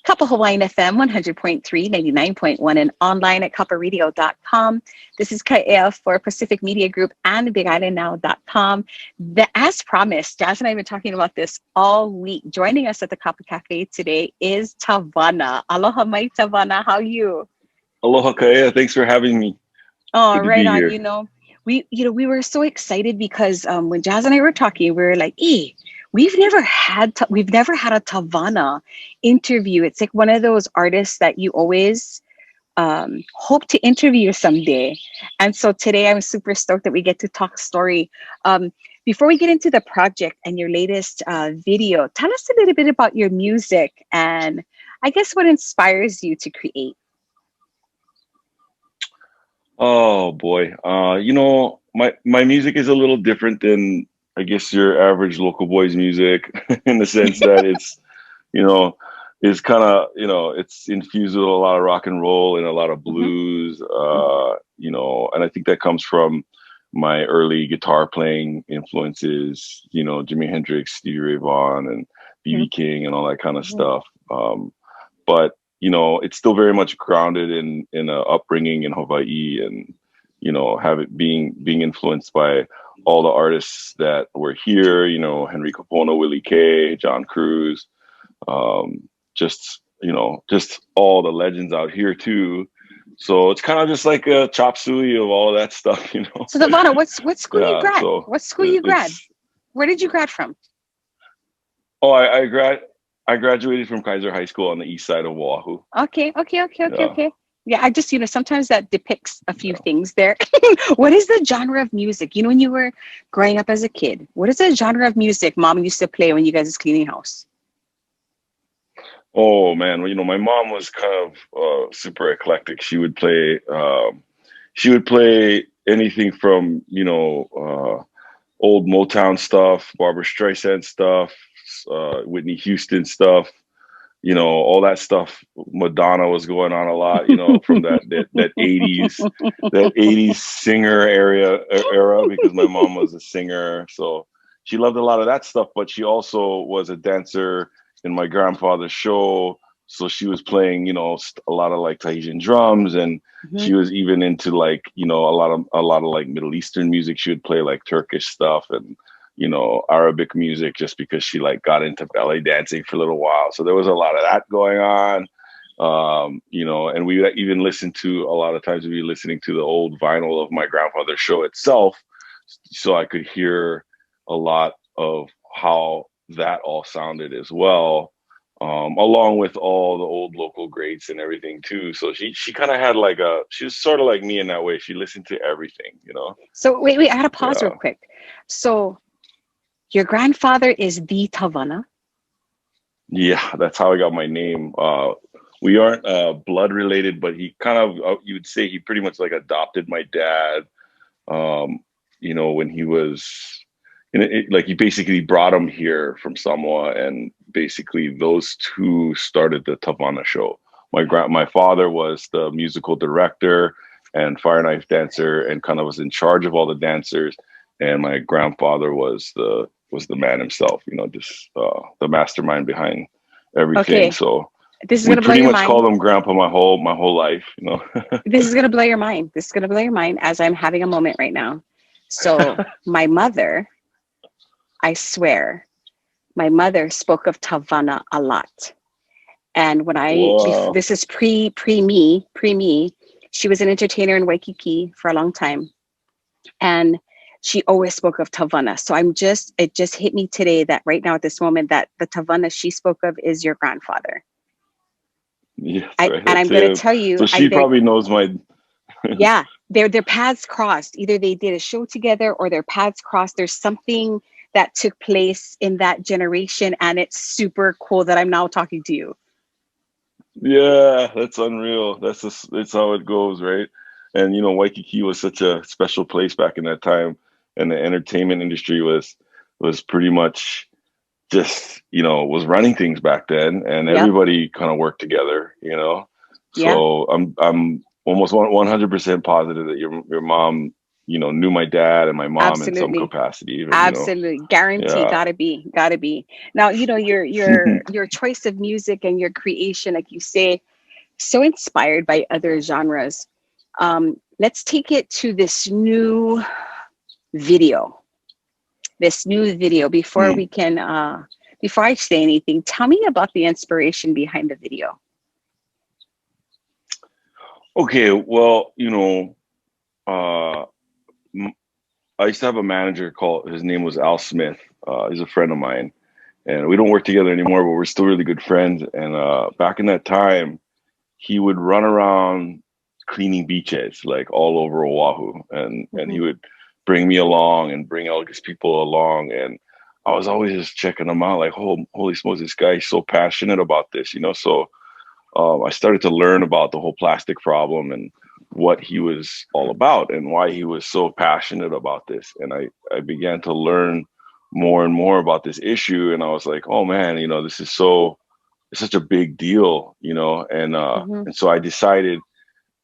Kapa Hawaiian FM 100.3, 99.1, and online at kaparadio.com. This is Kaea for Pacific Media Group and BigIslandNow.com. As promised, Jazz and I have been talking about this all week. Joining us at the kapacafe today is Tavana. Aloha mai Tavana, how are you? Aloha Kaea, thanks for having me. Oh, Good to right be on. here. We were so excited because when Jazz and I were talking, we were like, we've never had a Tavana interview. It's like one of those artists that you always hope to interview someday. And so today I'm super stoked that we get to talk story. Before we get into the project and your latest video, tell us a little bit about your music and I guess what inspires you to create. Oh boy. My music is a little different than I guess your average local boy's music in the sense that you know, it's kind of, it's infused with a lot of rock and roll and a lot of blues, and I think that comes from my early guitar playing influences, Jimi Hendrix, Stevie Ray Vaughan, and B.B. King and all that kind of stuff. But it's still very much grounded in a upbringing in Hawaii, and have it being influenced by all the artists that were here. Henry Kapono, Willie K, John Cruz, just all the legends out here too. So it's kind of just like a chop suey of all of that stuff. So Tavana, what school you grad? So What school you grad? Where did you grad from? Oh, I graduated from Kaiser High School on the east side of Oahu. Okay. Yeah, I just, sometimes that depicts a few things there. What is the genre of music? When you were growing up as a kid, what is the genre of music mom used to play when you guys was cleaning house? Oh man, well, my mom was kind of super eclectic. She would play anything from, old Motown stuff, Barbara Streisand stuff, Whitney Houston stuff, all that stuff. Madonna was going on a lot, from that 80s singer era, because my mom was a singer. So she loved a lot of that stuff, but she also was a dancer in my grandfather's show. So she was playing, a lot of like Tahitian drums, and she was even into like, a lot of like Middle Eastern music. She would play like Turkish stuff and, Arabic music, just because she like got into ballet dancing for a little while. So there was a lot of that going on. And we would even listen to, a lot of times we'd be listening to the old vinyl of my grandfather's show itself. So I could hear a lot of how that all sounded as well. Along with all the old local greats and everything too. So she kind of had she was sort of like me in that way. She listened to everything, So wait, I gotta pause real quick. So your grandfather is the Tavana? Yeah, that's how I got my name. We aren't blood related, but he kind of, you would say he pretty much like adopted my dad, when he was, like he basically brought him here from Samoa, and basically those two started the Tavana show. My father was the musical director and fire knife dancer, and kind of was in charge of all the dancers, and my grandfather was the man himself, just the mastermind behind everything. Okay. So this is we gonna blow pretty your much mind. called him Grandpa my whole life, This is gonna blow your mind. This is gonna blow your mind as I'm having a moment right now. So my mother, I swear, my mother spoke of Tavana a lot. And when this is pre me, she was an entertainer in Waikiki for a long time. And she always spoke of Tavana. So it just hit me today that right now at this moment that the Tavana she spoke of is your grandfather. Yes, right. And I'm going to tell you. So she probably knows my... Yeah, their paths crossed. Either they did a show together or their paths crossed. There's something that took place in that generation, and it's super cool that I'm now talking to you. Yeah, that's unreal. That's how it goes, right? And Waikiki was such a special place back in that time, and the entertainment industry was pretty much just was running things back then, and everybody kind of worked together. So I'm almost 100% positive that your mom knew my dad and my mom in some Absolutely. capacity, even. Absolutely. Guarantee. Yeah. Gotta be. Gotta be. Now, your choice of music and your creation, like you say, so inspired by other genres. Let's take it to this new video. This new video. Before Hmm. we can before I say anything, tell me about the inspiration behind the video. Okay, well, uh, m- I used to have a manager his name was Al Smith. He's a friend of mine, and we don't work together anymore, but we're still really good friends. And back in that time, he would run around cleaning beaches like all over Oahu, and Mm-hmm. he would bring me along and bring all these people along, and I was always just checking them out, like, holy smokes, this guy is so passionate about this. So I started to learn about the whole plastic problem and what he was all about and why he was so passionate about this. And I began to learn more and more about this issue. And I was like, oh man, this is it's such a big deal. Mm-hmm. And so I decided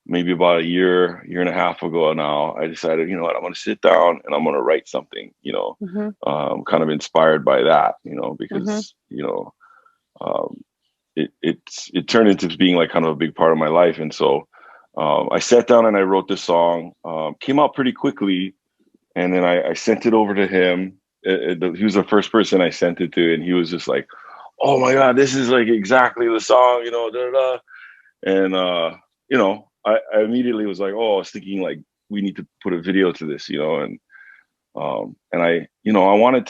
maybe about a year and a half ago now, I decided, you know what, I'm going to sit down and I'm going to write something, Mm-hmm. kind of inspired by that, Mm-hmm. because, um, it turned into being like kind of a big part of my life. And so I sat down and I wrote this song. Came out pretty quickly, and then I sent it over to him. He was the first person I sent it to, and he was just like, "Oh my god, this is like exactly the song," da, da, da. And I immediately was like, "Oh, I was thinking like we need to put a video to this," and I wanted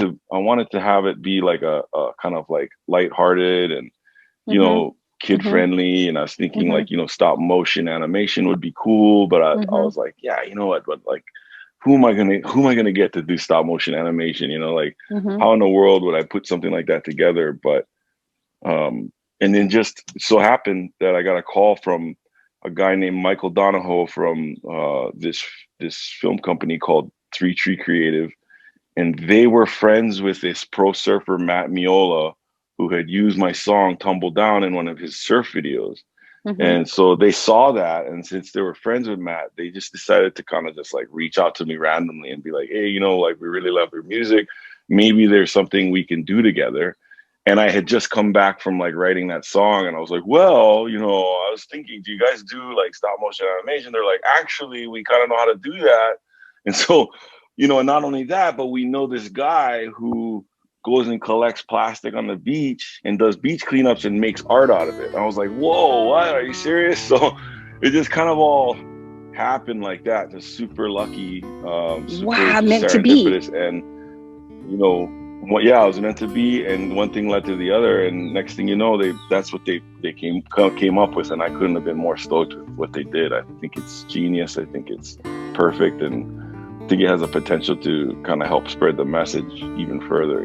to have it be like a kind of like lighthearted and Mm-hmm. kid Mm-hmm. friendly. And I was thinking Mm-hmm. like, stop motion animation would be cool. But I Mm-hmm. was like, yeah, you know what? But like, who am I gonna get to do stop motion animation? Like Mm-hmm. how in the world would I put something like that together? But and then just so happened that I got a call from a guy named Michael Donahoe from this film company called Three Tree Creative, and they were friends with this pro surfer Matt Miola, who had used my song "Tumble Down" in one of his surf videos. Mm-hmm. And so they saw that, and since they were friends with Matt, they just decided to kind of just like reach out to me randomly and be like, "Hey, like we really love your music. Maybe there's something we can do together." And I had just come back from like writing that song, and I was like, "Well, I was thinking, do you guys do like stop motion animation?" They're like, "Actually, we kind of know how to do that." And so, and not only that, but we know this guy who goes and collects plastic on the beach and does beach cleanups and makes art out of it. And I was like, whoa, what? Are you serious? So it just kind of all happened like that. Just super lucky, super Wow, just meant to be. serendipitous. And, yeah, it was meant to be. And one thing led to the other. And next thing you know, that's what they came up with. And I couldn't have been more stoked with what they did. I think it's genius. I think it's perfect. And I think it has a potential to kind of help spread the message even further.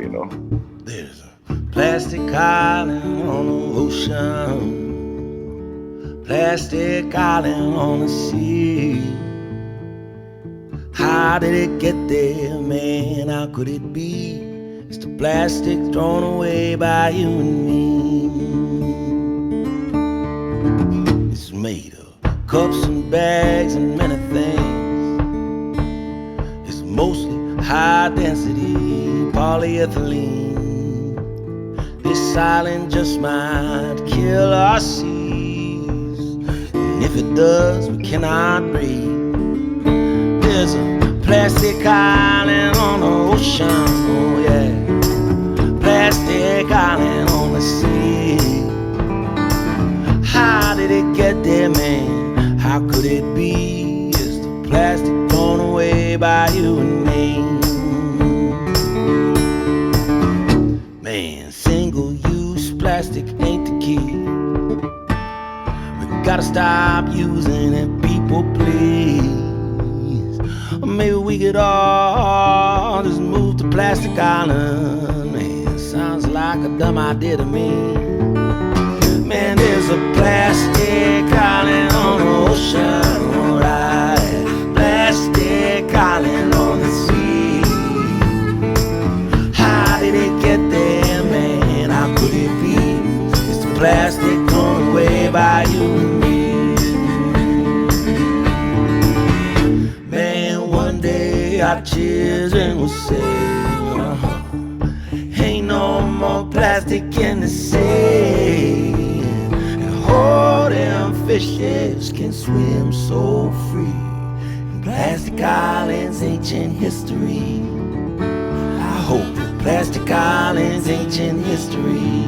There's a plastic island on the ocean, plastic island on the sea. How did it get there, man? How could it be? It's the plastic thrown away by you and me. It's made of cups and bags and many things. It's mostly high density polyethylene. This island just might kill our seas, and if it does, we cannot breathe. There's a plastic island on the ocean, oh yeah, plastic island on the sea. How did it get there, man? How could it be? It's the plastic thrown away by you and me. Man, single-use plastic ain't the key. We gotta stop using it, people, please. Or maybe we could all just move to Plastic Island. Man, sounds like a dumb idea to me. Man, there's a plastic island on the ocean, alright. Plastic island on the sea. How did it get there, man? How could it be? It's the plastic thrown away by you and me. Man, one day day our children will say, ain't no more plastic in the sea. And all them fishes can swim so free. In Plastic Island's ancient history. I hope that Plastic Island's ancient history.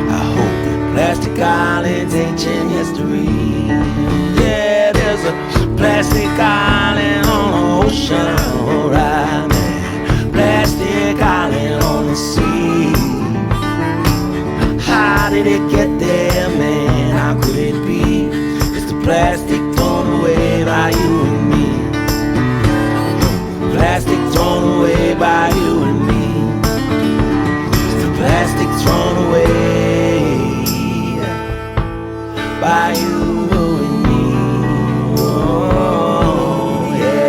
I hope that Plastic Island's ancient history. Yeah, there's a plastic island on the ocean, alright, man. Plastic island on the sea. How did it get there, man? How could it be? It's the plastic thrown away by you and me. Plastic thrown away by you and me. It's the plastic thrown away by you and me. Oh, yeah.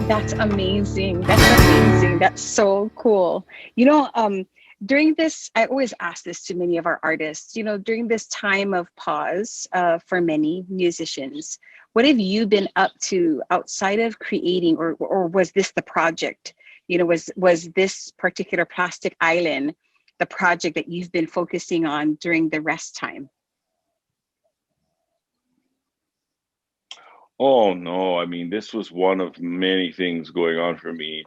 That's amazing. That's amazing. That's so cool. You know, during this, I always ask this to many of our artists, you know, during this time of pause for many musicians, what have you been up to outside of creating, or was this the project? You know, was this particular Plastic Island the project that you've been focusing on during the rest time? Oh no, I mean, this was one of many things going on for me.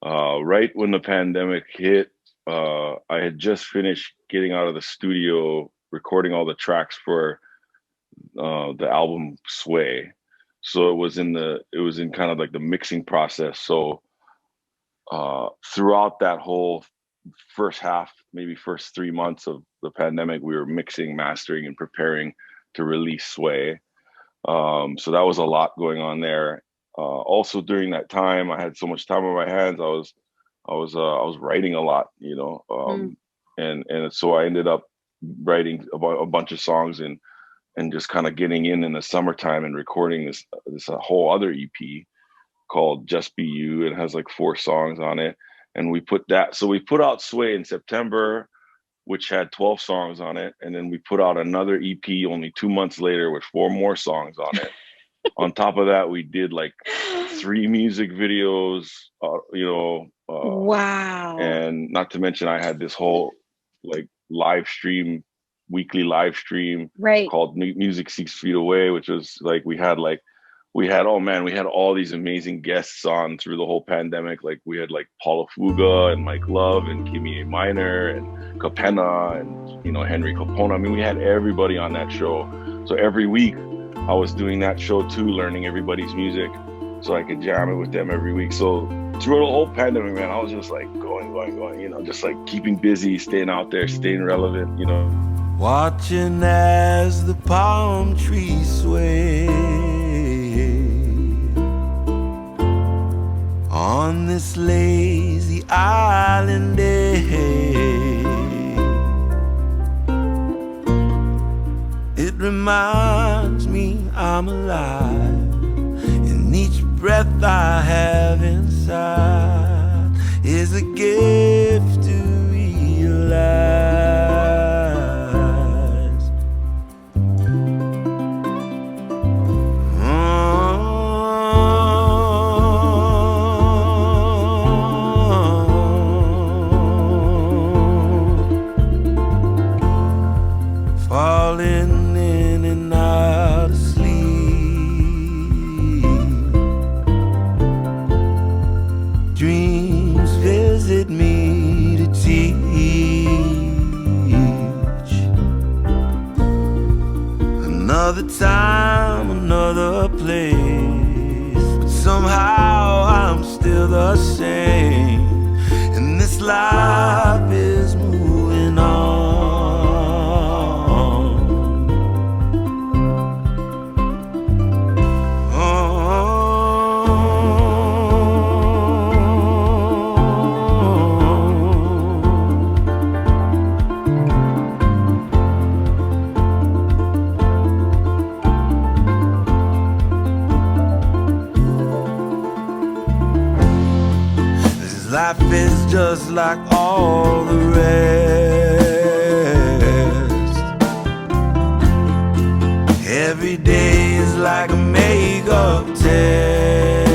Right when the pandemic hit, I had just finished getting out of the studio, recording all the tracks for the album Sway. So it was in kind of like the mixing process. So throughout that whole first half, maybe first 3 months of the pandemic, we were mixing, mastering, and preparing to release Sway. So that was a lot going on there. Also during that time, I had so much time on my hands. I was writing a lot, you know, and so I ended up writing a bunch of songs and just kind of getting in the summertime and recording this whole other EP called Just Be You. It has like 4 songs on it, and we put out Sway in September, which had 12 songs on it, and then we put out another EP only 2 months later with 4 more songs on it. On top of that, we did like 3 music videos, Wow. and not to mention I had this whole like weekly live stream Right. called Music 6 Feet Away, which was like we had all these amazing guests on through the whole pandemic. Like we had like Paula Fuga and Mike Love and Kimi A. Minor and Capena and, you know, Henry Capona. I mean, we had everybody on that show. So every week I was doing that show too, learning everybody's music so I could jam it with them every week. So through the whole pandemic, man, I was just like going, you know, just like keeping busy, staying out there, staying relevant, you know. Watching as the palm trees sway on this lazy island day. It reminds me I'm alive, and each breath I have inside is a gift to realize. Falling in and out of sleep, dreams visit me to teach. Another time, another place, but somehow I'm still the same, and this life is moving on. Life is just like all the rest. Every day is like a makeup test.